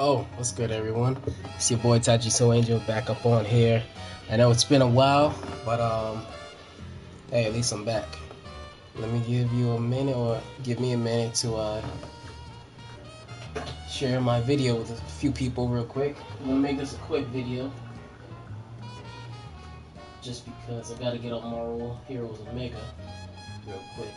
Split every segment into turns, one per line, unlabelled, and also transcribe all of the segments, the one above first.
Oh, what's good, everyone? It's your boy Taji So Angel back up on here. I know it's been a while, but hey, at least I'm back. Let me give you a minute, or give me a minute to share my video with a few people real quick. I'm gonna make this a quick video, just because I gotta get on Marvel Heroes Omega real quick.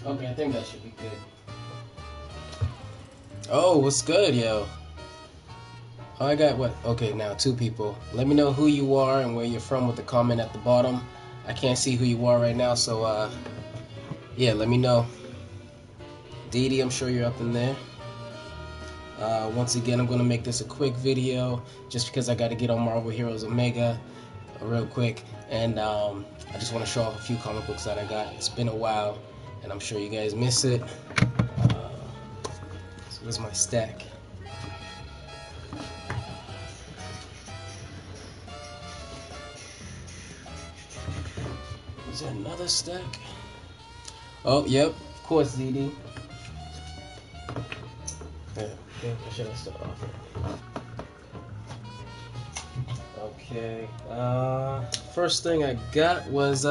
Okay, I think that should be good. Oh, what's good, yo? Oh, I got what? Okay, now 2 people. Let me know who you are and where you're from with the comment at the bottom. I can't see who you are right now, so yeah, let me know. Dee, I'm sure you're up in there. Once again, I'm gonna make this a quick video just because I got to get on Marvel Heroes Omega real quick, and I just want to show off a few comic books that I got. It's been a while, and I'm sure you guys miss it. So here's my stack. Is there another stack? Oh, yep, of course, ZD. Yeah, okay, I should have started off here. Okay, first thing I got was,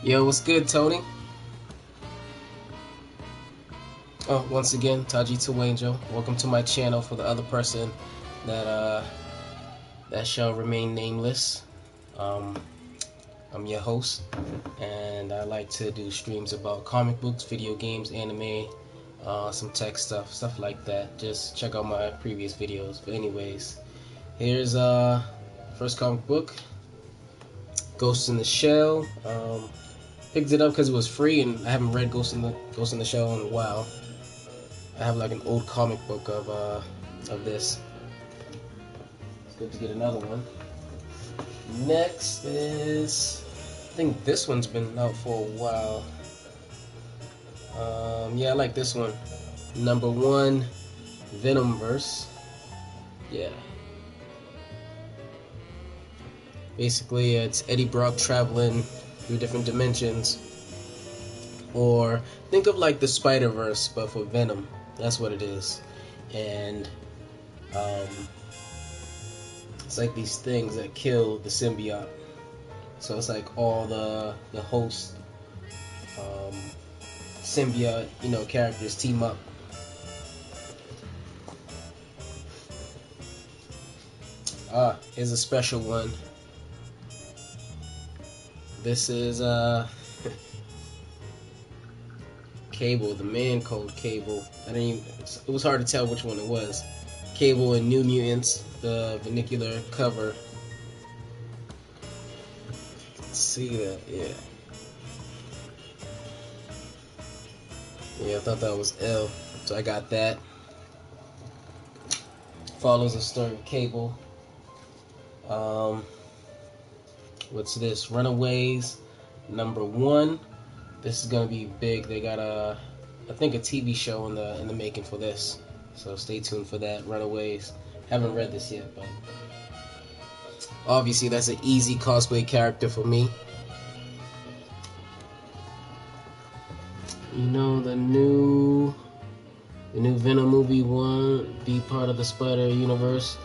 yo, what's good, Tony? Oh, once again, Taji Angel. Welcome to my channel. For the other person that shall remain nameless, I'm your host, and I like to do streams about comic books, video games, anime, some tech stuff like that. Just check out my previous videos. But anyways, here's first comic book, Ghost in the Shell. Picked it up because it was free, and I haven't read Ghost in the Shell in a while. I have like an old comic book of this. It's good to get another one. Next is, I think this one's been out for a while. Yeah, I like this one. #1, Venomverse. Yeah. Basically, it's Eddie Brock traveling through different dimensions. Or think of like the Spider-Verse, but for Venom. That's what it is. And it's like these things that kill the symbiote. So it's like all the hosts symbiote, characters team up. Here's a special one. This is Cable, the man called Cable. It was hard to tell which one it was. Cable and New Mutants, the vernacular cover. See that? Yeah. Yeah, I thought that was ill. So I got that. Follows the story of Cable. What's this? Runaways #1. This is gonna be big. They got I think a TV show in the making for this. So stay tuned for that. Runaways. Haven't read this yet, but obviously that's an easy cosplay character for me. The new Venom movie won't be part of the Spider universe.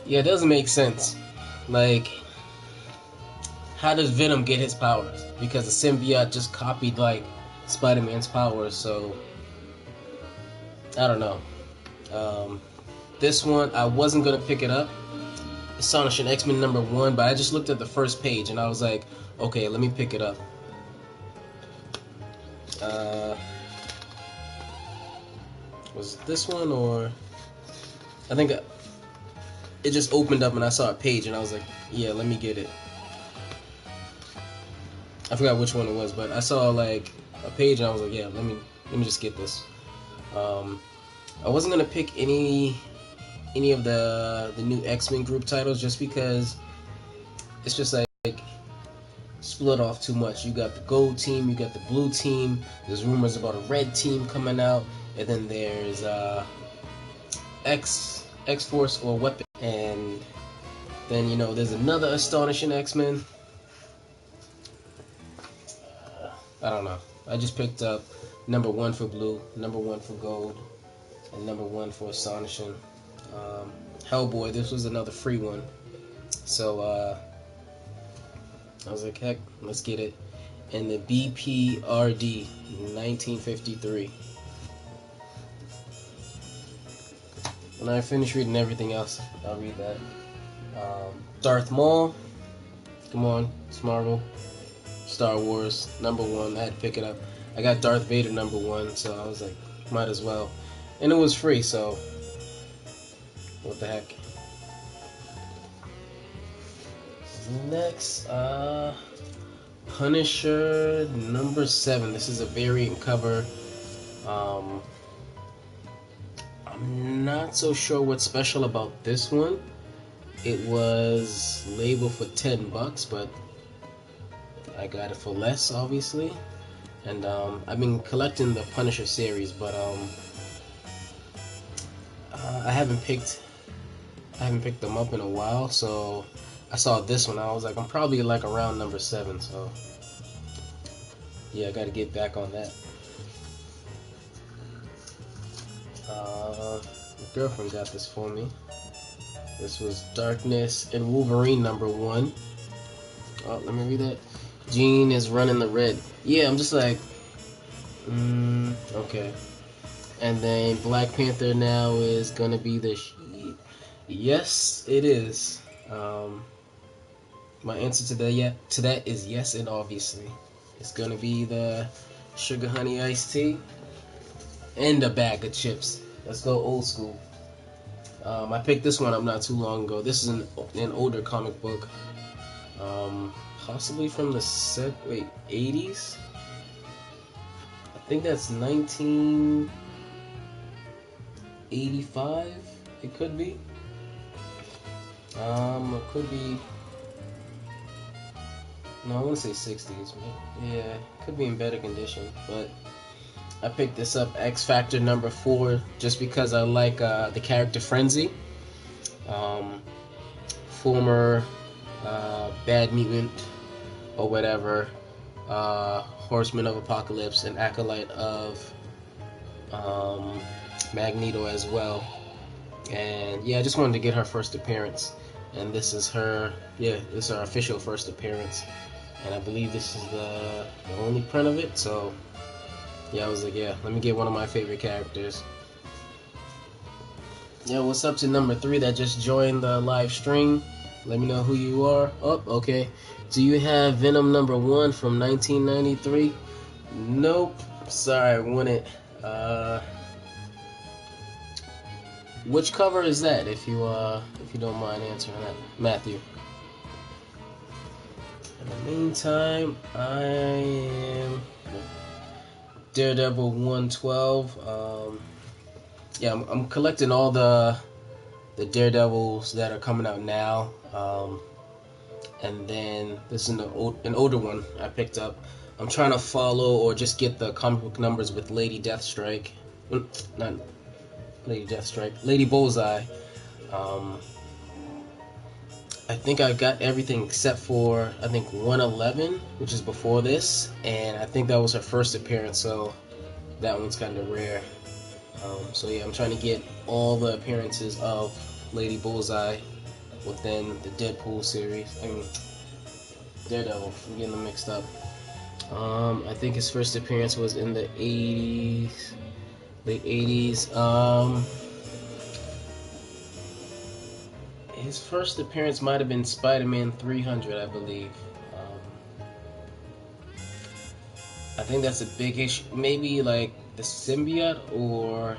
Yeah, it doesn't make sense. Like, how does Venom get his powers? Because the symbiote just copied like Spider-Man's powers, so I don't know. This one I wasn't gonna pick it up. Astonishing X-Men #1, but I just looked at the first page and I was like, okay, let me pick it up. Was it this one, or I think it just opened up and I saw a page and I was like, yeah, let me get it. I forgot which one it was, but I saw like a page and I was like, yeah, let me just get this. I wasn't gonna pick any of the new X-Men group titles just because it's just like split off too much. You got the gold team, you got the blue team. There's rumors about a red team coming out, and then there's X-Force or Weapon, and then there's another Astonishing X-Men. I don't know. I just picked up #1 for blue, #1 for gold, and #1 for Astonishing. Hellboy, this was another free one, so I was like, heck, let's get it. And the BPRD 1953. When I finish reading everything else, I'll read that. Darth Maul, come on, it's Marvel. Star Wars #1, I had to pick it up. I got Darth Vader #1, so I was like, might as well. And it was free, so what the heck. Next, Punisher #7. This is a variant cover. I'm not so sure what's special about this one. It was labeled for $10, but I got it for less, obviously. And I've been collecting the Punisher series, but I haven't picked them up in a while. So I saw this one. I was like, I'm probably like around #7. So yeah, I got to get back on that. My girlfriend got this for me. This was Darkness and Wolverine #1. Oh, let me read that. Jean is running the red. Yeah, I'm just like, okay. And then Black Panther now is gonna be the yes, it is. My answer to that is yes, and obviously it's gonna be the sugar honey iced tea and a bag of chips. Let's go old school. I picked this one up not too long ago. This is an older comic book, possibly from the 80s. I think that's 1985. It could be. It could be. No, I want to say 60s. Yeah, it could be in better condition. But I picked this up, X Factor #4, just because I like the character Frenzy. Former Bad Mutant or whatever, Horseman of Apocalypse, and acolyte of Magneto as well. And yeah, I just wanted to get her first appearance. And this is her, this is her official first appearance. and I believe this is the only print of it. So yeah, I was like, yeah, let me get one of my favorite characters. Yeah, what's up to number 3 that just joined the live stream? Let me know who you are. Oh, okay. Do you have Venom number 1 from 1993? Nope. Sorry, I wouldn't. Which cover is that? If you don't mind answering that, Matthew. In the meantime, I am Daredevil 112. Yeah, I'm collecting all the Daredevils that are coming out now. And then this is an older one I picked up. I'm trying to follow or just get the comic book numbers with Lady Deathstrike. Not Lady Deathstrike. Lady Bullseye. I think I got everything except for, I think, 111, which is before this. And I think that was her first appearance, so that one's kind of rare. So yeah, I'm trying to get all the appearances of Lady Bullseye within the Deadpool series. I mean, Daredevil. I'm getting them mixed up. I think his first appearance was in the 80s, late 80s. His first appearance might have been Spider-Man 300, I believe. I think that's a big issue. Maybe like the symbiote or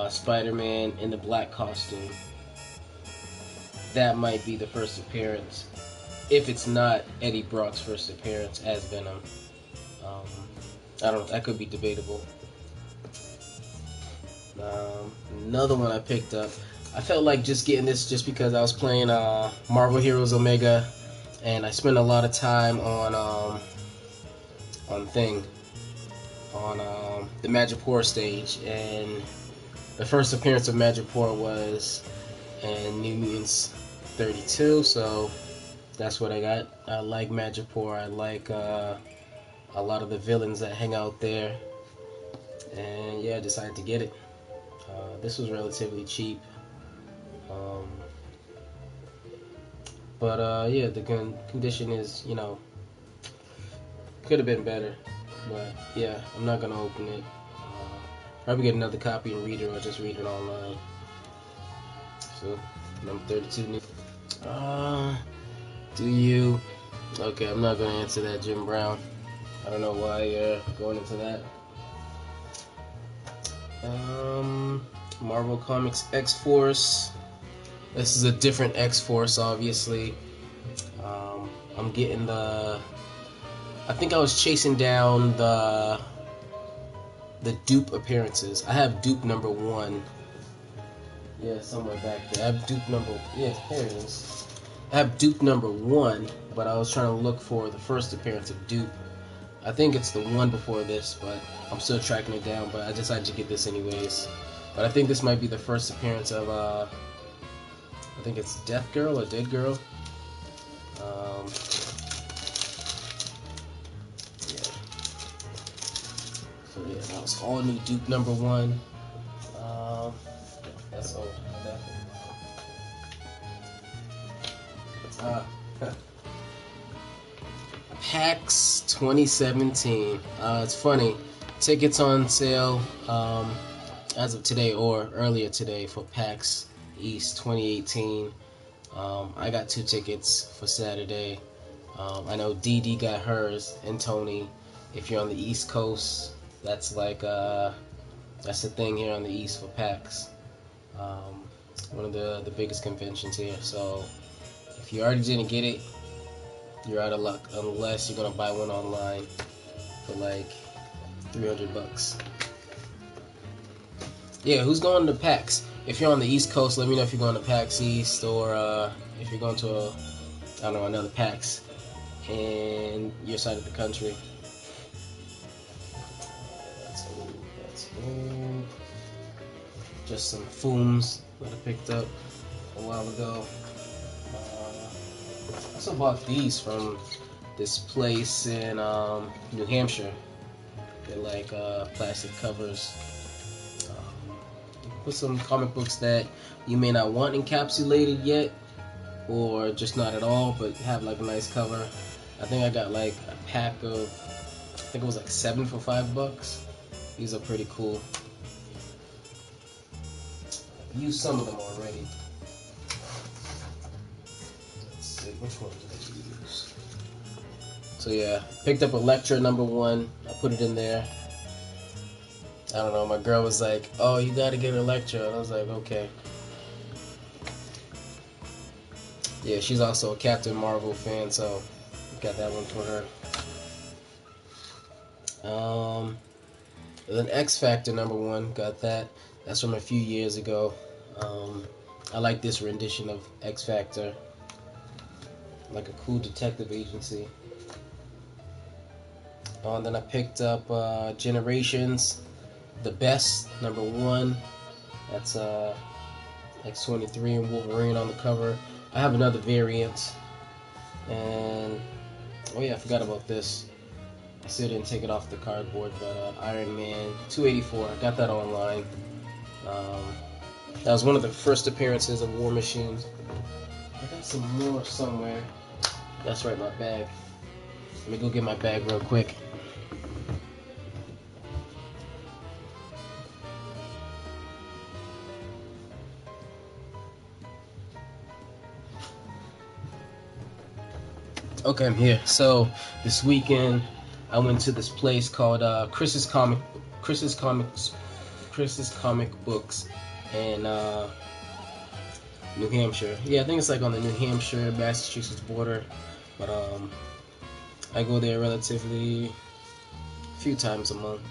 Spider-Man in the black costume. That might be the first appearance. If it's not Eddie Brock's first appearance as Venom. I don't know, that could be debatable. Another one I picked up. I felt like just getting this just because I was playing Marvel Heroes Omega, and I spent a lot of time on the Madripoor stage, and the first appearance of Madripoor was in New Mutants 32, so that's what I got. I like Madripoor. I like a lot of the villains that hang out there, and yeah, I decided to get it. This was relatively cheap. But yeah, the condition is, you know, could have been better. But yeah, I'm not gonna open it. Probably get another copy and read it, or just read it online. So, number 32. Do you? Okay, I'm not gonna answer that, Jim Brown. I don't know why you're going into that. Marvel Comics X-Force. This is a different X-Force, obviously. I'm getting the... I think I was chasing down the dupe appearances. I have dupe number 1. Yeah, somewhere back there. I have dupe number... Yeah, here it is. I have dupe number 1, but I was trying to look for the first appearance of dupe. I think it's the one before this, but I'm still tracking it down, but I decided to get this anyways. But I think this might be the first appearance of, I think it's Death Girl or Dead Girl. Yeah. So yeah, that was all new dupe number 1. That's all. PAX 2017. It's funny. Tickets on sale as of today or earlier today for PAX East 2018. I got 2 tickets for Saturday. I know DD got hers, and Tony. If you're on the East Coast, that's like that's the thing here on the East for PAX. One of the biggest conventions here. So if you already didn't get it, you're out of luck, unless you're gonna buy one online for like $300. Yeah, who's going to PAX? If you're on the East Coast, let me know if you're going to PAX East, or if you're going to another PAX in your side of the country. That's old. Just some fooms that I picked up a while ago. I also bought these from this place in New Hampshire. They're like plastic covers. Put some comic books that you may not want encapsulated yet, or just not at all, but have like a nice cover. I think I got like a pack of, I think it was like 7 for $5. These are pretty cool. I've used some of them already. Let's see, which one did I use? So yeah, picked up Electra #1. I put it in there. I don't know, my girl was like, oh, you gotta get Electra. And I was like, okay. Yeah, she's also a Captain Marvel fan, so got that one for her. And then X Factor #1, got that. That's from a few years ago. I like this rendition of X Factor. Like a cool detective agency. And then I picked up Generations, The Best #1. That's X-23 and Wolverine on the cover. I have another variant. And, oh yeah, I forgot about this. I still didn't take it off the cardboard, but Iron Man 284, I got that online. That was one of the first appearances of War Machine. I got some more somewhere. That's right, my bag. Let me go get my bag real quick. Okay, I'm here. So this weekend, I went to this place called Chris's Comic Books in New Hampshire. Yeah, I think it's like on the New Hampshire Massachusetts border. But I go there relatively a few times a month.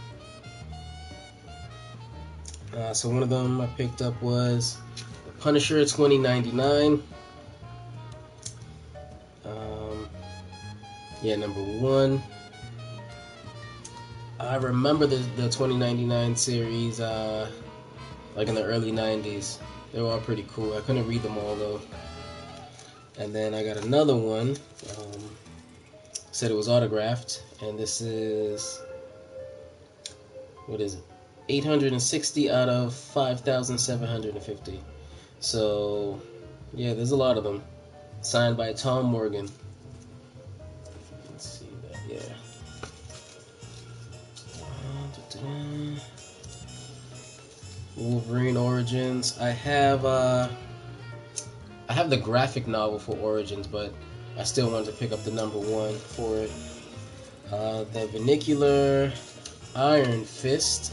So one of them I picked up was the Punisher 2099. Yeah, #1. I remember the 2099 series, like in the early 90s. They were all pretty cool. I couldn't read them all though. And then I got another one. Said it was autographed, and this is, what is it? 860 out of 5,750. So, yeah, there's a lot of them. Signed by Tom Morgan. Let's see that, yeah. Wolverine Origins. I have the graphic novel for Origins, but I still wanted to pick up the #1 for it. The Vernacular Iron Fist.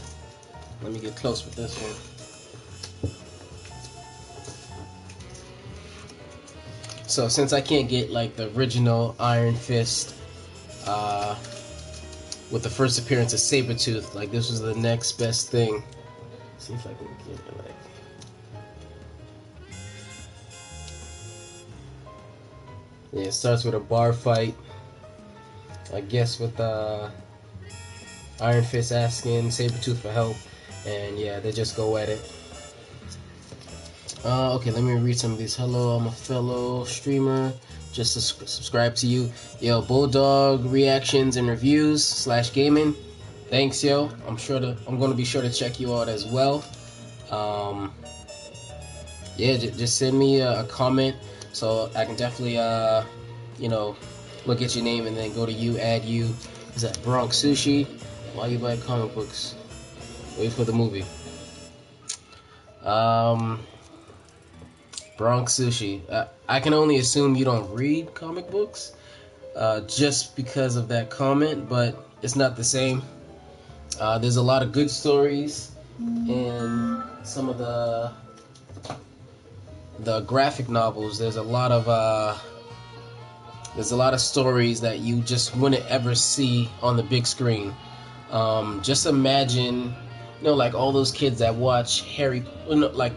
Let me get close with this one. So since I can't get like the original Iron Fist with the first appearance of Sabretooth, like this was the next best thing. Let's see if I can get it like. Yeah, it starts with a bar fight, I guess, with Iron Fist asking Sabretooth for help, and yeah, they just go at it. Okay, let me read some of these. Hello, I'm a fellow streamer. Just to subscribe to you. Yo, Bulldog reactions and reviews / gaming. Thanks, yo. I'm gonna be sure to check you out as well. Yeah, just send me a comment so I can definitely look at your name and then go to you, add you. Is that Bronx Sushi? Why you buy comic books? Wait for the movie. Bronx Sushi. I can only assume you don't read comic books, just because of that comment, but it's not the same. There's a lot of good stories in some of the graphic novels. There's a lot of stories that you just wouldn't ever see on the big screen. Just imagine, like all those kids that watch like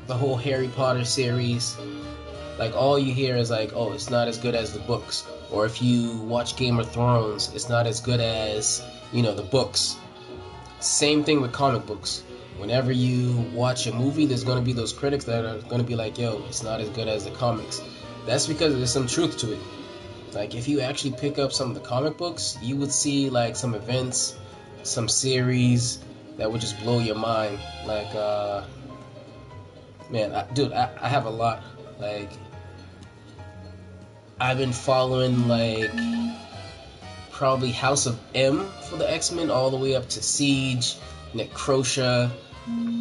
the whole Harry Potter series. Like all you hear is like, oh, it's not as good as the books. Or if you watch Game of Thrones, it's not as good as, the books. Same thing with comic books. Whenever you watch a movie, there's going to be those critics that are going to be like, yo, it's not as good as the comics. That's because there's some truth to it. Like if you actually pick up some of the comic books, you would see like some events, some series that would just blow your mind. Like, man, I have a lot. Like, I've been following like probably House of M for the X-Men, all the way up to Siege, Necrosha,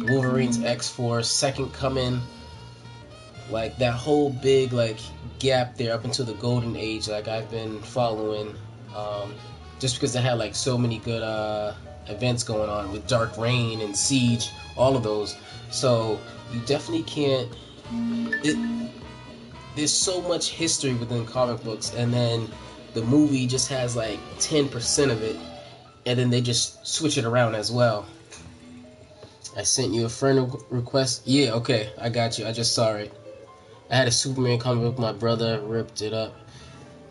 Wolverine's X-Force, Second Coming. Like that whole big like gap there up until the Golden Age, like I've been following, just because they had like so many good events going on with Dark Reign and Siege, all of those. So you definitely can't. There's so much history within comic books, and then the movie just has like 10% of it, and then they just switch it around as well. I sent you a friend request. Yeah, okay, I got you. I just saw it. I had a Superman comic book. My brother ripped it up.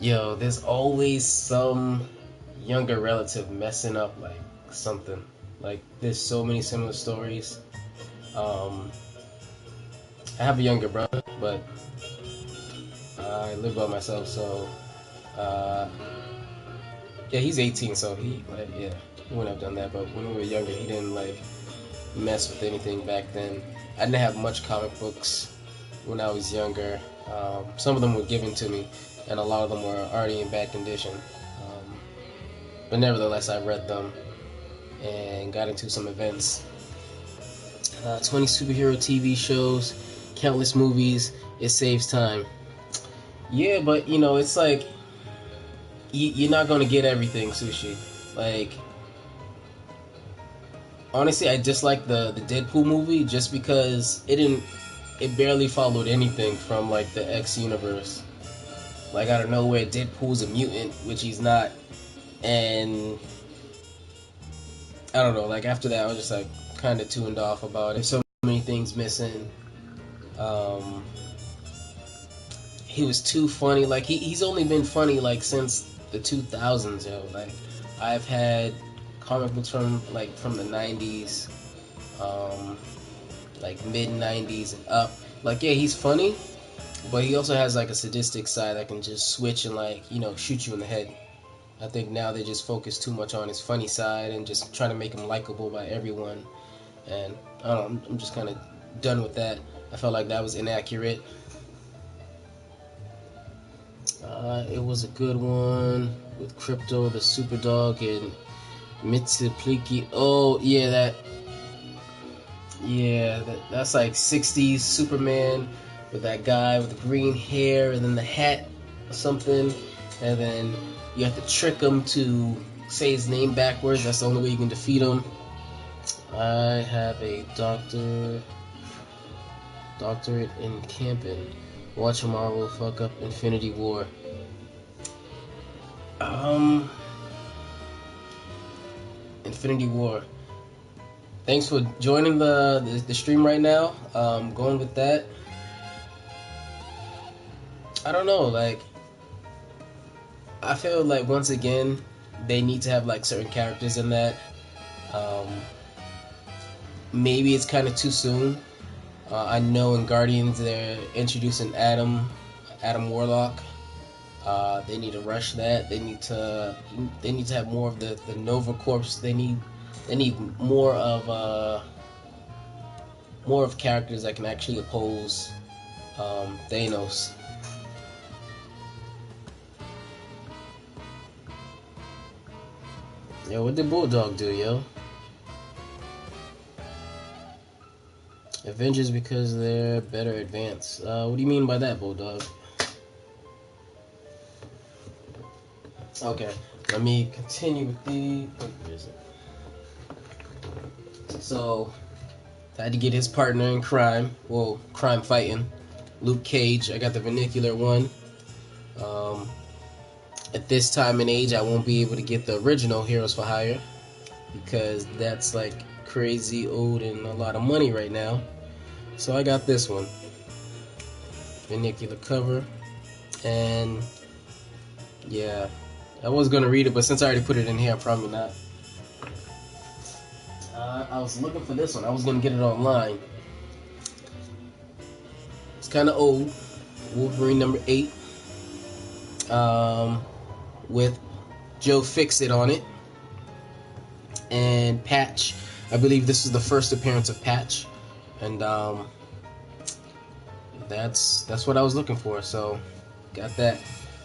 Yo, there's always some younger relative messing up like something. Like there's so many similar stories. I have a younger brother, but I live by myself, so yeah, he's 18, so he like he wouldn't have done that. But when we were younger, he didn't like mess with anything back then. I didn't have much comic books when I was younger. Some of them were given to me, and a lot of them were already in bad condition. But nevertheless, I read them and got into some events. 20 superhero TV shows, countless movies. It saves time. Yeah, but you know, it's like you're not gonna get everything, Sushi. Like, honestly, I dislike the Deadpool movie just because it barely followed anything from like the X universe. Like out of nowhere, Deadpool's a mutant, which he's not, and I don't know. Like after that, I was just like kind of tuned off about it. So many things missing. He was too funny. Like he's only been funny like since the 2000s, yo. Like I've had comic books from the 90s, like mid 90s and up. Like yeah, he's funny, but he also has like a sadistic side that can just switch and like, you know, shoot you in the head. I think now they just focus too much on his funny side and just trying to make him likable by everyone. And I don't know, I'm just kind of done with that. I felt like that was inaccurate. It was a good one with Crypto, the Superdog, and Mitsupliki. Oh yeah, that's like 60s Superman with that guy with the green hair and then the hat or something, and then you have to trick him to say his name backwards. That's the only way you can defeat him. I have a doctorate in camping. Watch Marvel fuck up Infinity War. Infinity War. Thanks for joining the stream right now. Going with that. I don't know, like I feel like once again they need to have like certain characters in that. Maybe it's kind of too soon. I know in Guardians they're introducing Adam Warlock. They need to rush that. They need to have more of the Nova Corps. They need more of characters that can actually oppose Thanos. Yo, what did Bulldog do, yo? Avengers because they're better advanced. What do you mean by that, Bulldog? Okay, let me continue with the... Where is it? So, I had to get his partner in crime. Well, crime fighting. Luke Cage. I got the vernacular one. At this time and age, I won't be able to get the original Heroes for Hire because that's like crazy old and a lot of money right now. So I got this one. Vernacular cover. And yeah, I was gonna read it, but since I already put it in here, I'm probably not. I was looking for this one. I was gonna get it online. It's kind of old. Wolverine number 8. With Joe Fixit on it. And Patch. I believe this is the first appearance of Patch. And that's what I was looking for. So got that.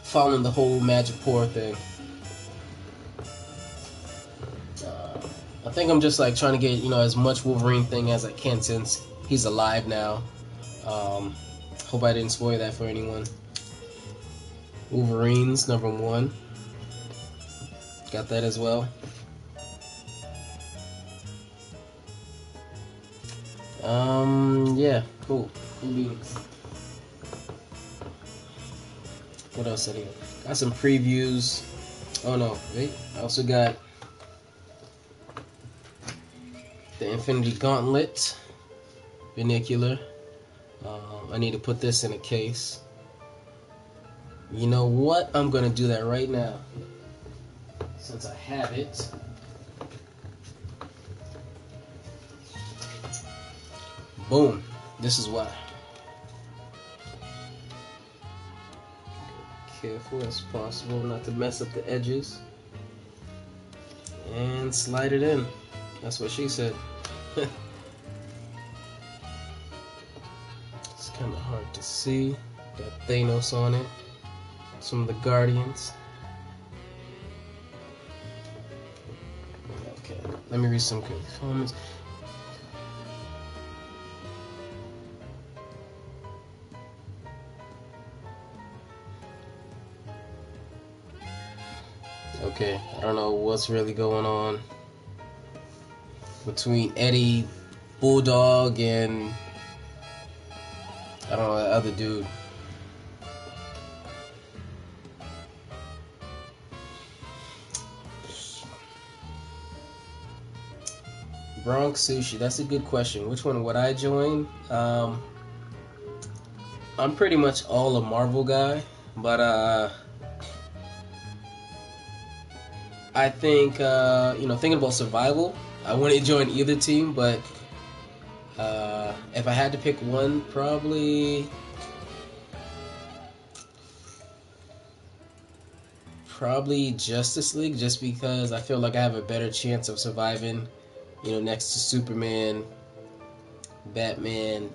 Following the whole Magic Poor thing. I think I'm just like trying to get, you know, as much Wolverine thing as I can since he's alive now. Hope I didn't spoil that for anyone. Wolverines #1. Got that as well. Yeah, cool. Cool beans. What else I need? Got some previews. Oh no, wait. I also got the Infinity Gauntlet Binocular. I need to put this in a case. You know what? I'm gonna do that right now. Since I have it. Boom. This is why. Careful as possible not to mess up the edges. And slide it in. That's what she said. It's kind of hard to see. Got Thanos on it. Some of the Guardians. Okay, let me read some comments. Okay, I don't know what's really going on between Eddie, Bulldog, and I don't know, that other dude. Bronx Sushi, that's a good question. Which one would I join? I'm pretty much all a Marvel guy, but I think, you know, thinking about survival, I wouldn't join either team, but if I had to pick one, probably Justice League, just because I feel like I have a better chance of surviving, you know, next to Superman, Batman,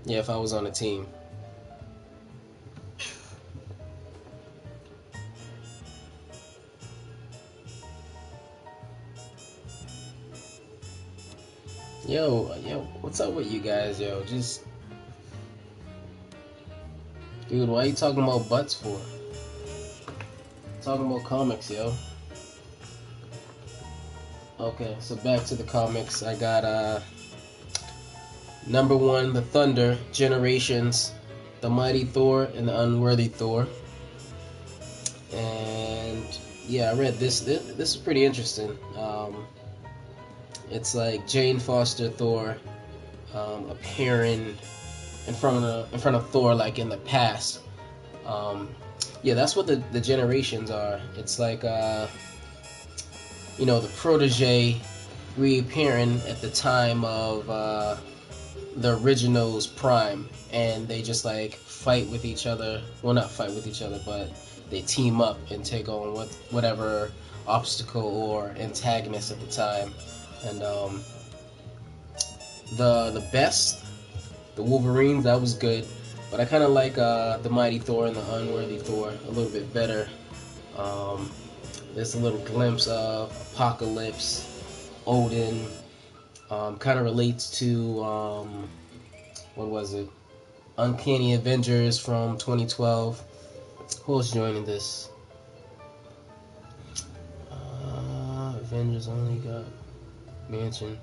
yeah, if I was on a team. Yo, what's up with you guys, yo? Just, dude, why are you talking about butts for? Talking about comics, yo. Okay, so back to the comics. I got #1, The Thunder, Generations, The Mighty Thor, and The Unworthy Thor. And yeah, I read this. This is pretty interesting. It's like Jane Foster Thor appearing in front of Thor, like in the past. Yeah, that's what the generations are. It's like you know, the protege reappearing at the time of the original's prime, and they just like fight with each other. Well, not fight with each other, but they team up and take on whatever obstacle or antagonist at the time. And the best, the Wolverines, that was good, but I kind of like the Mighty Thor and the Unworthy Thor a little bit better. There's a little glimpse of Apocalypse, Odin. Kind of relates to what was it? Uncanny Avengers from 2012. Who else joining this? Avengers only got Mansion.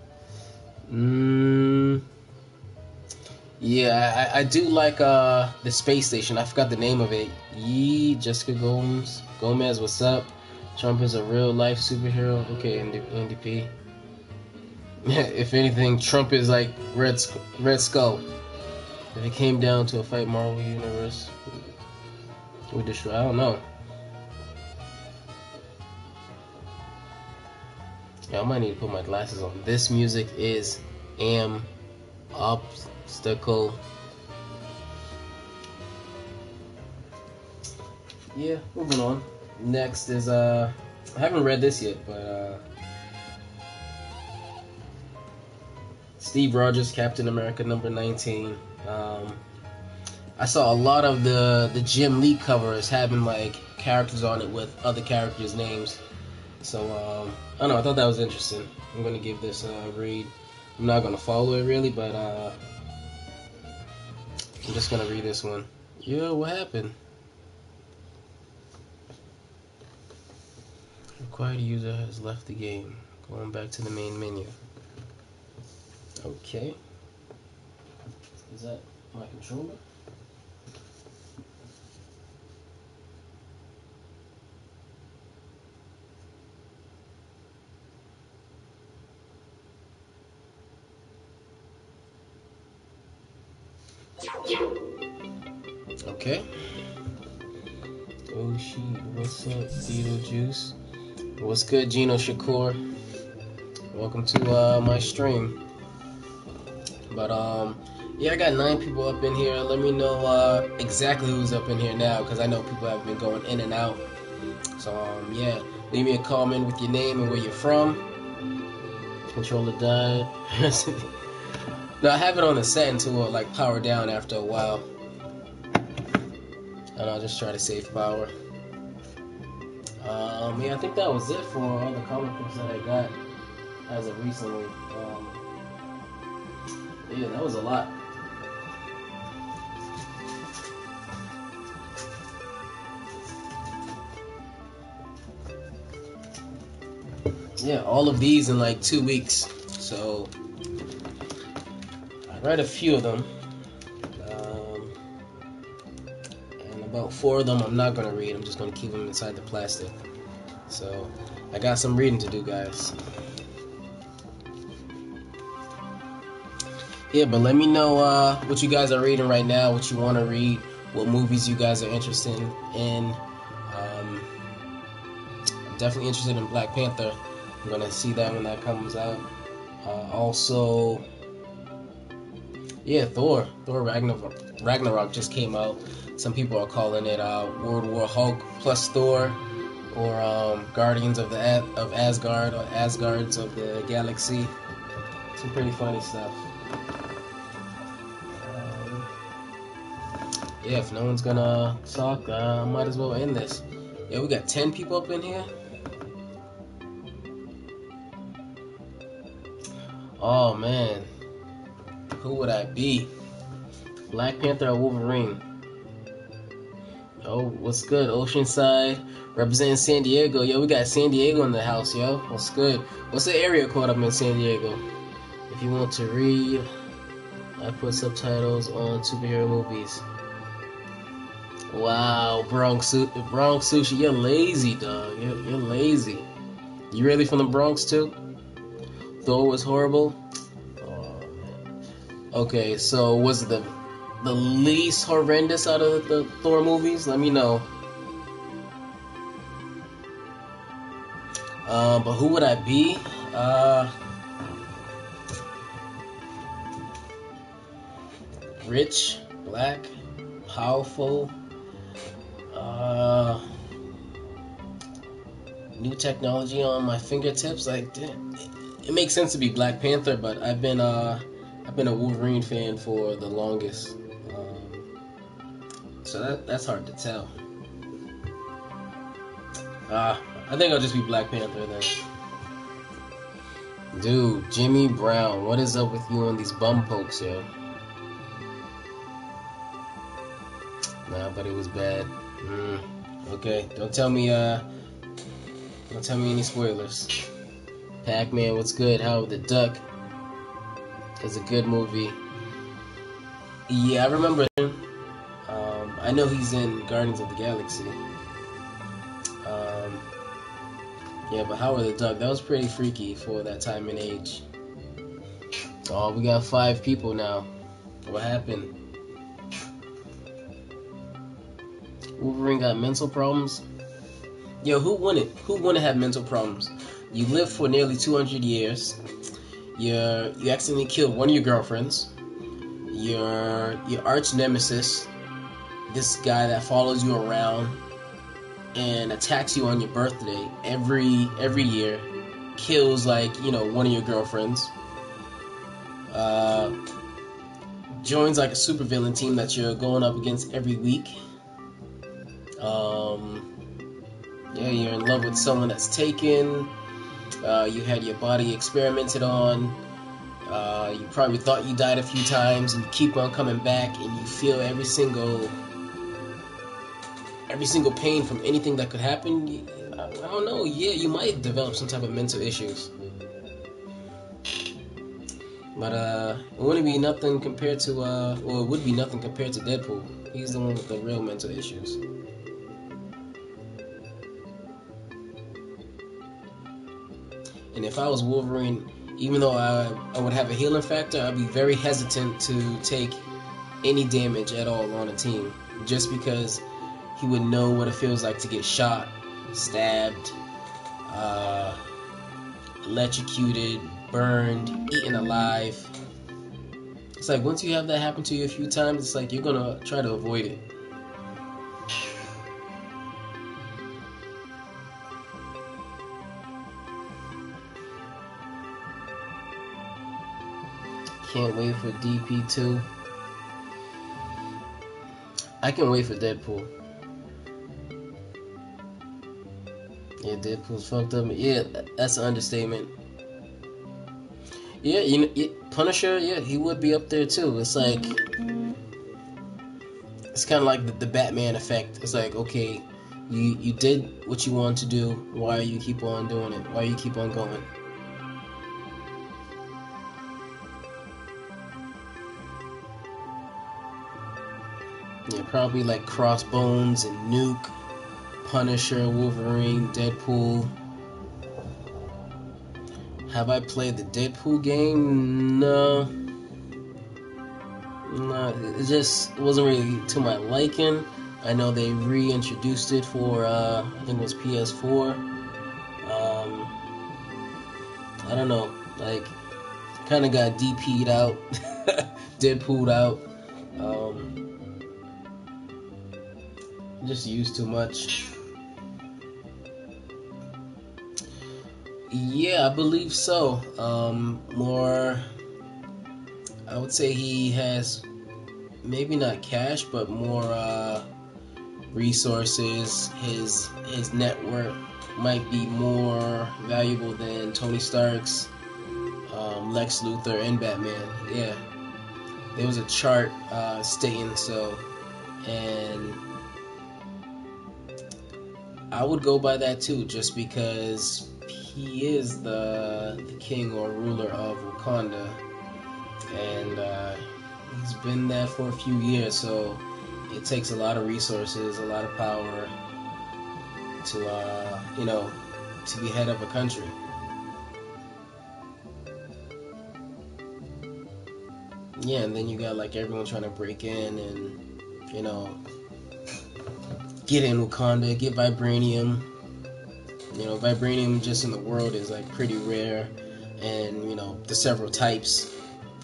Yeah, I do like the space station. I forgot the name of it. Jessica Gomez, what's up? Trump is a real life superhero. Okay, NDP. If anything, Trump is like Red Skull. If it came down to a fight, Marvel Universe would destroy. I don't know. Yeah, I might need to put my glasses on. This music is Obstacle. Yeah, moving on. Next is I haven't read this yet, but Steve Rogers, Captain America #19. I saw a lot of the Jim Lee covers having like characters on it with other characters' names. So I don't know. I thought that was interesting. I'm gonna give this a read. I'm not gonna follow it really, but I'm just gonna read this one. Yo, what happened? Required user has left the game. Going back to the main menu. Okay. Is that my controller? Okay. Oh shit, what's up, Beetlejuice? What's good, Gino Shakur? Welcome to my stream. But yeah, I got 9 people up in here. Let me know exactly who's up in here now, because I know people have been going in and out. So yeah, leave me a comment with your name and where you're from. Controller died. No, I have it on the set until it'll like power down after a while. And I'll just try to save power. Yeah, I think that was it for all the comic books that I got as of recently. Yeah, that was a lot. Yeah, all of these in like 2 weeks. So I read a few of them. And about 4 of them I'm not going to read. I'm just going to keep them inside the plastic. So I got some reading to do, guys. Yeah, but let me know what you guys are reading right now, what you want to read, what movies you guys are interested in. I'm definitely interested in Black Panther. I'm going to see that when that comes out. Also, yeah, Thor Ragnarok just came out. Some people are calling it World War Hulk plus Thor, or Guardians of Asgard, or Asgards of the Galaxy. Some pretty funny stuff. Yeah, if no one's gonna talk, I might as well end this. Yeah, we got 10 people up in here. Oh man, who would I be? Black Panther or Wolverine? Oh, what's good? Oceanside, representing San Diego. Yo, we got San Diego in the house, yo. What's good? What's the area code up in San Diego? If you want to read, I put subtitles on superhero movies. Wow, Bronx Sushi, you're lazy, dog. You're lazy. You really from the Bronx too? Thor was horrible. Oh man. Okay, so was it the least horrendous out of the Thor movies? Let me know. But who would I be? Rich, black, powerful. New technology on my fingertips. Like, it makes sense to be Black Panther, but I've been a Wolverine fan for the longest. So that's hard to tell. I think I'll just be Black Panther then. Dude, Jimmy Brown, what is up with you and these bum pokes, yo? Nah, but it was bad. Okay, don't tell me any spoilers. Pac-Man, what's good? Howard the Duck is a good movie. Yeah, I remember him. I know he's in Guardians of the Galaxy. Yeah, but Howard the Duck, that was pretty freaky for that time and age. Oh, we got 5 people now. What happened? Wolverine got mental problems? Yo, who wouldn't? Who wouldn't have mental problems? You lived for nearly 200 years. You accidentally killed one of your girlfriends. Your arch nemesis, this guy that follows you around and attacks you on your birthday every year, kills one of your girlfriends. Joins like a supervillain team that you're going up against every week. Yeah, you're in love with someone that's taken. You had your body experimented on. You probably thought you died a few times, and you keep on coming back, and you feel every single pain from anything that could happen. I don't know. Yeah, you might develop some type of mental issues, but it wouldn't be nothing compared to well, it would be nothing compared to Deadpool. He's the one with the real mental issues. And if I was Wolverine, even though I would have a healing factor, I'd be very hesitant to take any damage at all on a team, just because he would know what it feels like to get shot, stabbed, electrocuted, burned, eaten alive. It's like once you have that happen to you a few times, it's like you're gonna try to avoid it. Can't wait for DP2. I can wait for Deadpool. Yeah, Deadpool's fucked up. Yeah, that's an understatement. Yeah, Punisher. Yeah, he would be up there too. It's like it's kind of like the Batman effect. It's like, okay, you did what you wanted to do. Why you keep on doing it? Why you keep on going? Yeah, probably like Crossbones and Nuke, Punisher, Wolverine, Deadpool. Have I played the Deadpool game? No. No, it just wasn't really to my liking. I know they reintroduced it for, I think it was PS4. I don't know, like, kind of got DP'd out, Deadpool'd out. Just used too much. Yeah, I believe so. More, I would say he has maybe not cash, but more resources. His network might be more valuable than Tony Stark's, Lex Luthor, and Batman. Yeah, there was a chart stating so, and I would go by that too, just because he is the king or ruler of Wakanda, and he's been there for a few years, so it takes a lot of resources, a lot of power to to be head of a country. Yeah, and then you got like everyone trying to break in and get in Wakanda, get vibranium. Vibranium just in the world is like pretty rare, and the several types.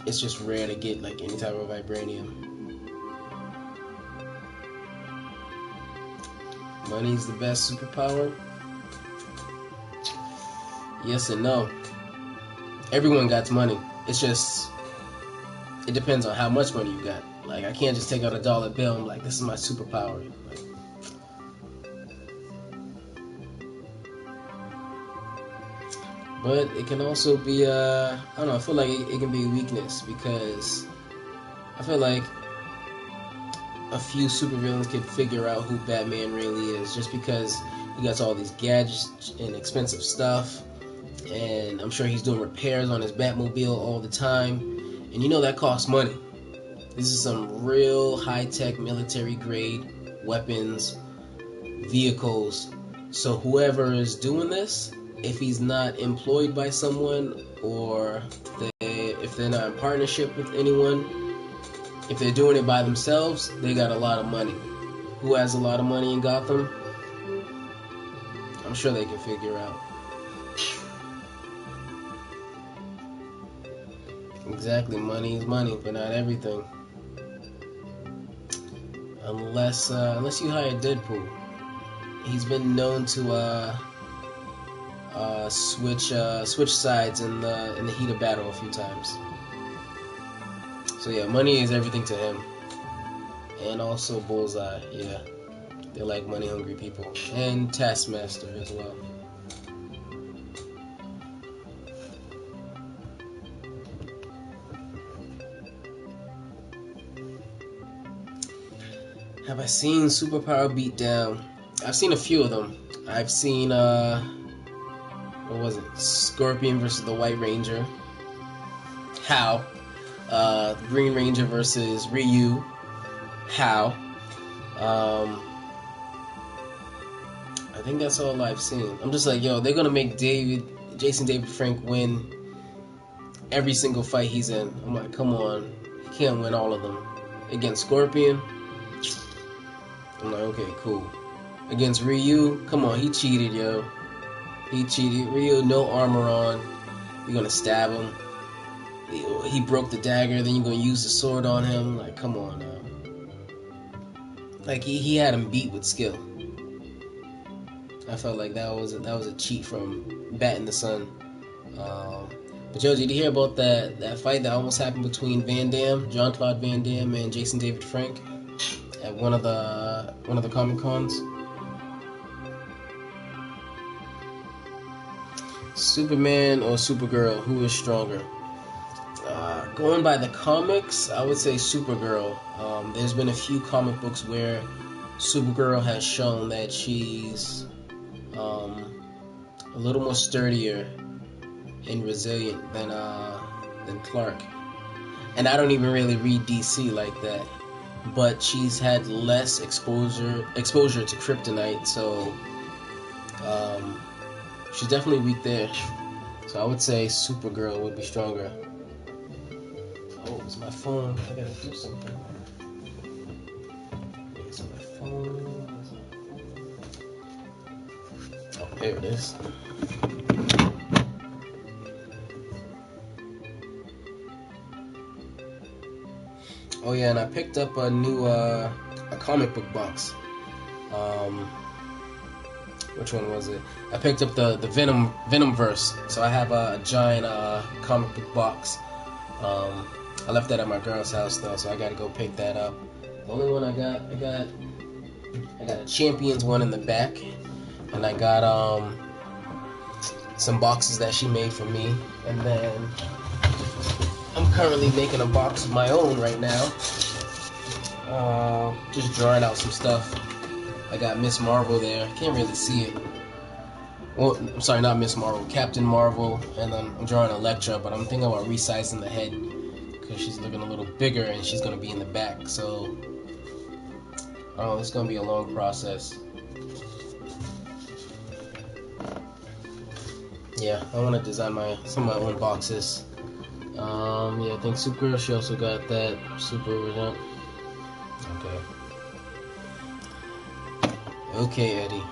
It's just rare to get like any type of vibranium. Money's the best superpower. Yes and no. Everyone got money. It's just it depends on how much money you got. Like I can't just take out a dollar bill and be like, this is my superpower. Like, but it can also be I don't know, I feel like it can be a weakness, because I feel like a few supervillains could figure out who Batman really is, just because he got all these gadgets and expensive stuff, and I'm sure he's doing repairs on his Batmobile all the time, and that costs money. This is some real high-tech military grade weapons, vehicles. So whoever is doing this, if he's not employed by someone, or if they're not in partnership with anyone, if they're doing it by themselves, they got a lot of money. Who has a lot of money in Gotham? I'm sure they can figure out. Exactly, money is money, but not everything. Unless you hire Deadpool. He's been known to switch sides in the heat of battle a few times. So yeah, money is everything to him, and also Bullseye. Yeah, They're like money hungry people. And Taskmaster as well. Have I seen Superpower Beatdown? I've seen a few of them. I've seen what was it? Scorpion versus the White Ranger. How? Green Ranger versus Ryu. How? I think that's all I've seen. I'm just like, yo, they're gonna make Jason David Frank win every single fight he's in. I'm like, come on, he can't win all of them. Against Scorpion, I'm like, okay, cool. Against Ryu, come on, he cheated, yo. He cheated. Ryu, no armor on. You're gonna stab him. He broke the dagger, then you're gonna use the sword on him. Like, come on now. Like he had him beat with skill. I felt like that was a cheat from batting the sun. But Joe, did you hear about that fight that almost happened between Jean-Claude Van Damme, and Jason David Frank at one of the Comic Cons? Superman or Supergirl, who is stronger? Going by the comics, I would say Supergirl. There's been a few comic books where Supergirl has shown that she's a little more sturdier and resilient than Clark. And I don't even really read DC like that, but she's had less exposure to kryptonite, so she's definitely weak there. So I would say Supergirl would be stronger. Oh, it's my phone. I gotta do something. It's my phone. Oh, here it is. Oh yeah, and I picked up a new a comic book box. Which one was it? I picked up the Venom verse. So I have a giant comic book box. I left that at my girl's house though, so I gotta go pick that up. The only one I got a Champions one in the back, and I got some boxes that she made for me, and then I'm currently making a box of my own right now. Just drawing out some stuff. I got Miss Marvel there. Can't really see it. Well, I'm sorry, not Miss Marvel, Captain Marvel, and then I'm drawing Elektra, but I'm thinking about resizing the head because she's looking a little bigger and she's gonna be in the back. So, it's gonna be a long process. Yeah, I want to design some of my own boxes. Yeah, I think Supergirl, she also got that Super Regent. Okay, Eddie.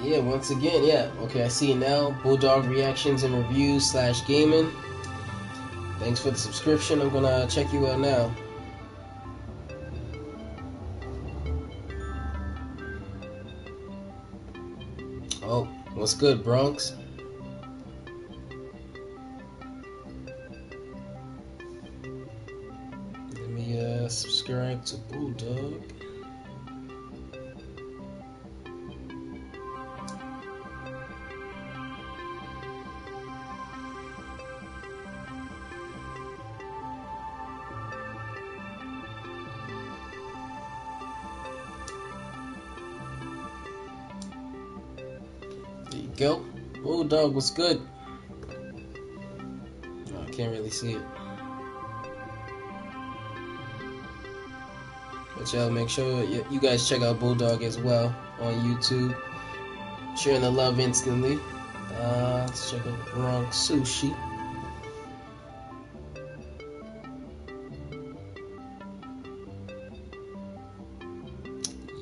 Yeah, once again, yeah. Okay, I see it now. Bulldog Reactions and Reviews / Gaming. Thanks for the subscription. I'm gonna check you out now. Oh, what's good, Bronx? Let me subscribe to Bulldog. There you go. Bulldog, what's good? Oh, I can't really see it. But y'all make sure you guys check out Bulldog as well on YouTube. Sharing the love instantly. Let's check out Bronx Sushi.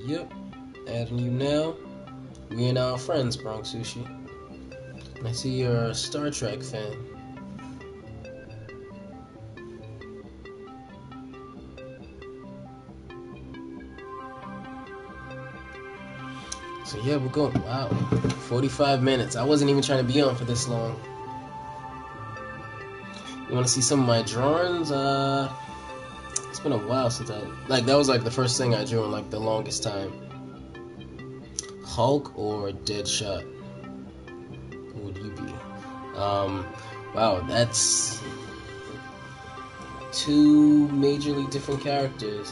Yep, adding you now. We are now friends, Bronx Sushi. I see you're a Star Trek fan. So yeah, we're going. Wow, 45 minutes. I wasn't even trying to be on for this long. You want to see some of my drawings? It's been a while since that was like the first thing I drew in like the longest time. Hulk or Deadshot? Who would you be? Wow, that's two majorly different characters.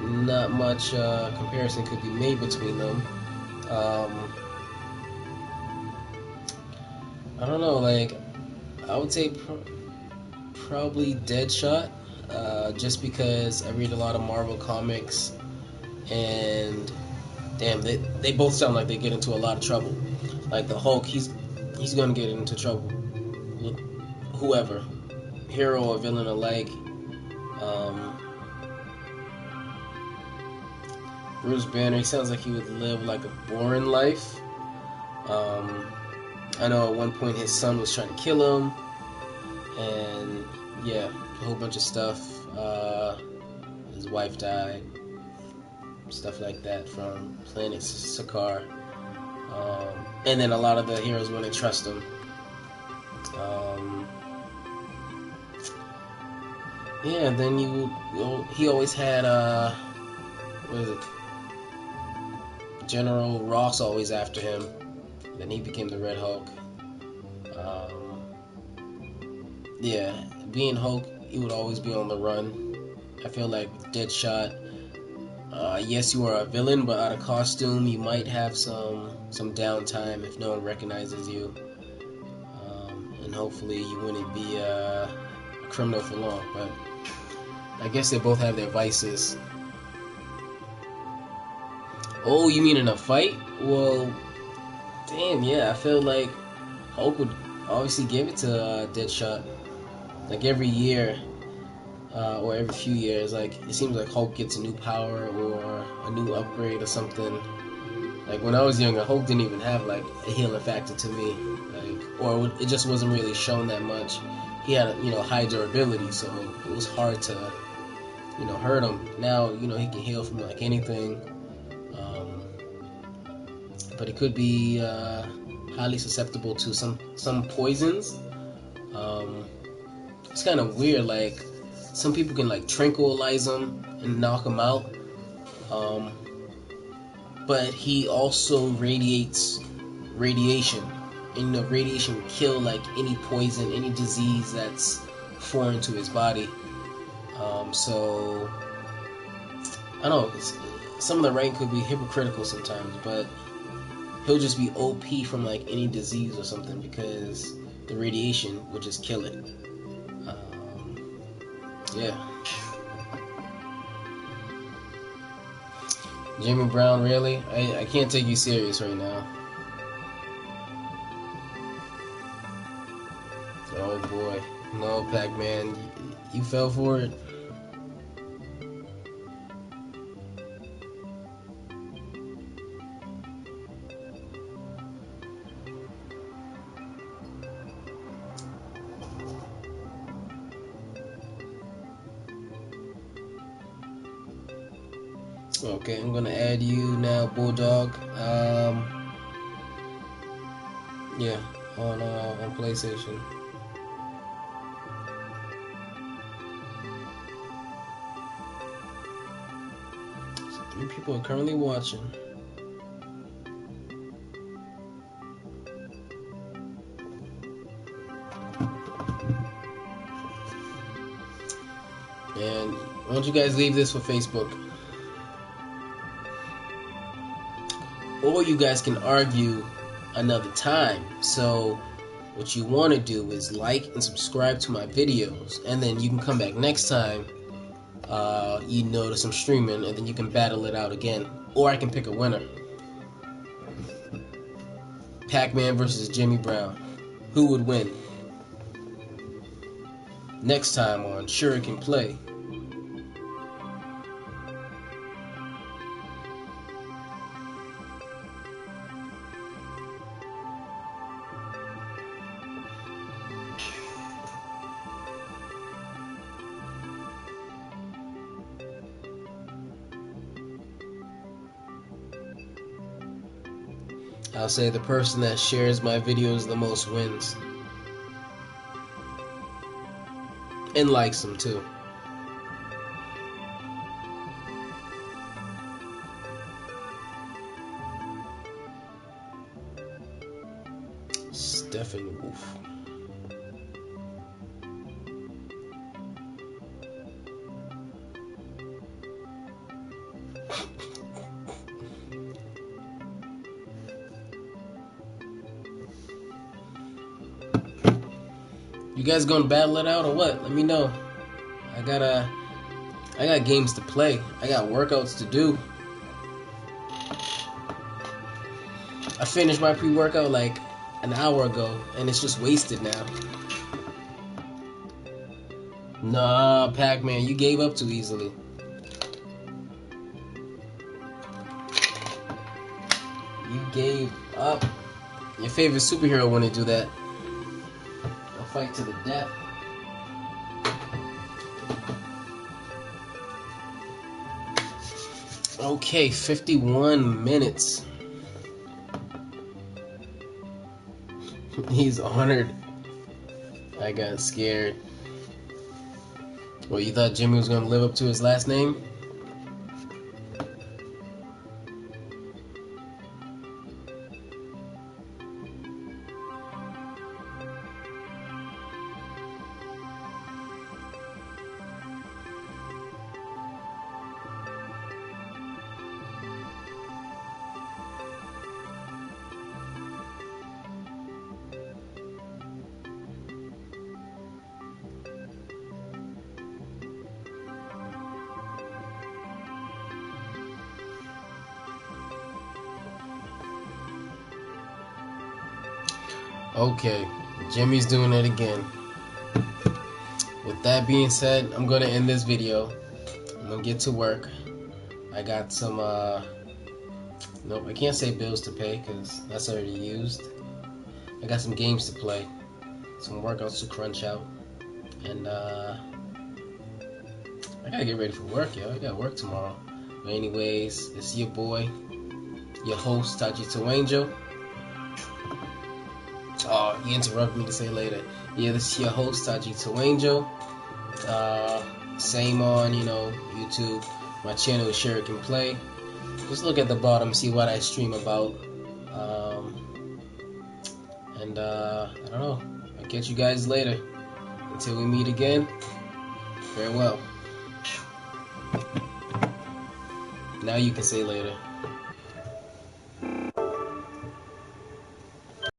Not much comparison could be made between them. I don't know, like, I would say probably Deadshot, just because I read a lot of Marvel comics, and damn, they both sound like they get into a lot of trouble. Like the Hulk, he's gonna get into trouble with whoever, hero or villain alike. Um, Bruce Banner, he sounds like he would live like a boring life. I know at one point his son was trying to kill him, and yeah, a whole bunch of stuff. His wife died, stuff like that from Planet Sakaar. And then a lot of the heroes wouldn't trust him. Yeah, and then he always had what is it? General Ross always after him. Then he became the Red Hulk. Yeah, being Hulk, he would always be on the run. I feel like with Deadshot, yes, you are a villain, but out of costume, you might have some downtime if no one recognizes you, and hopefully you wouldn't be a criminal for long. But I guess they both have their vices. Oh, you mean in a fight? Well, damn, yeah, I feel like Hulk would obviously give it to Deadshot. Like every year, or every few years, like it seems like Hulk gets a new power or a new upgrade or something. Like when I was younger, Hulk didn't even have like a healing factor to me, like, or it just wasn't really shown that much. He had high durability, so it was hard to hurt him. Now he can heal from like anything, but it could be highly susceptible to some poisons. It's kind of weird. Like some people can like tranquilize him and knock him out, um, but he also radiates radiation, and radiation will kill like any poison, any disease that's foreign to his body. So I don't know. Some of the writing could be hypocritical sometimes, but he'll just be OP from like any disease or something because the radiation would just kill it. Yeah. Jimmy Brown, really? I can't take you serious right now. Oh boy. No, Pac-Man. You fell for it? Okay, I'm gonna add you now, Bulldog. Yeah, on PlayStation. So 3 people are currently watching. And why don't you guys leave this for Facebook? Or you guys can argue another time. So what you want to do is like and subscribe to my videos, and then you can come back next time you notice I'm streaming, and then you can battle it out again. Or I can pick a winner. Pac-Man versus Jimmy Brown. Who would win? Next time on Sure Can Play. I'll say the person that shares my videos the most wins. And likes them too. Stephen Wolf. You guys gonna battle it out or what? Let me know. I got games to play. I got workouts to do. I finished my pre-workout like an hour ago, and it's just wasted now. Nah, Pac-Man, you gave up too easily. You gave up. Your favorite superhero wouldn't do that. I'll fight to the death. Okay, 51 minutes. He's honored. I got scared. Well, you thought Jimmy was gonna live up to his last name? Okay, Jimmy's doing it again. With that being said, I'm gonna end this video. I'm gonna get to work. I got some, nope, I can't say bills to pay because that's already used. I got some games to play, some workouts to crunch out, and I gotta get ready for work, yo. I got work tomorrow. But anyways, it's your boy, your host, Taji Angel. Oh, you interrupted me to say later. Yeah, this is your host, Taji Angel. Same on, YouTube. My channel is Share It Can Play. Just look at the bottom, see what I stream about. I don't know. I'll catch you guys later. Until we meet again, farewell. Now you can say later.